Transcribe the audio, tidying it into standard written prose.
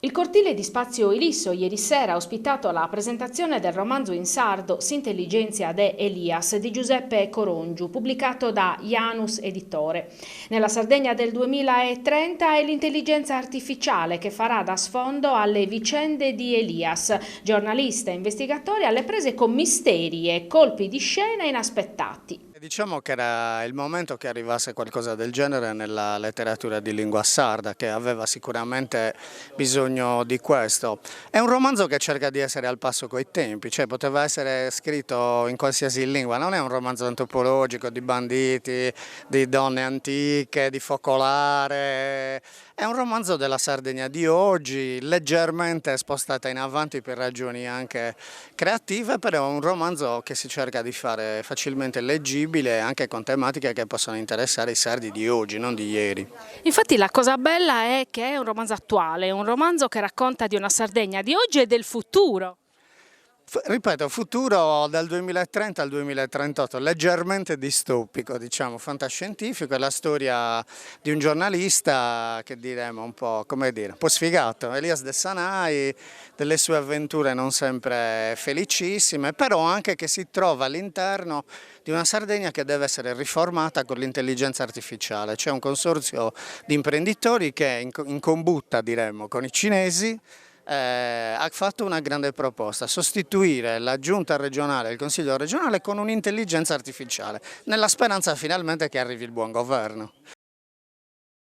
Il cortile di Spazio Ilisso ieri sera ha ospitato la presentazione del romanzo in sardo S'intelligenzia de Elias di Giuseppe Corongiu, pubblicato da Janus Editore. Nella Sardegna del 2030 è l'intelligenza artificiale che farà da sfondo alle vicende di Elias, giornalista e investigatore alle prese con misteri e colpi di scena inaspettati. Diciamo che era il momento che arrivasse qualcosa del genere nella letteratura di lingua sarda, che aveva sicuramente bisogno di questo. È un romanzo che cerca di essere al passo coi tempi, cioè poteva essere scritto in qualsiasi lingua, non è un romanzo antropologico di banditi, di donne antiche, di focolare. È un romanzo della Sardegna di oggi, leggermente spostata in avanti per ragioni anche creative, però è un romanzo che si cerca di fare facilmente leggibile anche con tematiche che possono interessare i sardi di oggi, non di ieri. Infatti la cosa bella è che è un romanzo attuale, un romanzo che racconta di una Sardegna di oggi e del futuro. Ripeto, futuro dal 2030 al 2038, leggermente distopico, diciamo, fantascientifico, è la storia di un giornalista che diremo un po', come dire, un po' sfigato, Elias De Sanai, delle sue avventure non sempre felicissime, però anche che si trova all'interno di una Sardegna che deve essere riformata con l'intelligenza artificiale. C'è un consorzio di imprenditori che in combutta, diremmo, con i cinesi, ha fatto una grande proposta: sostituire la giunta regionale e il consiglio regionale con un'intelligenza artificiale, nella speranza finalmente che arrivi il buon governo.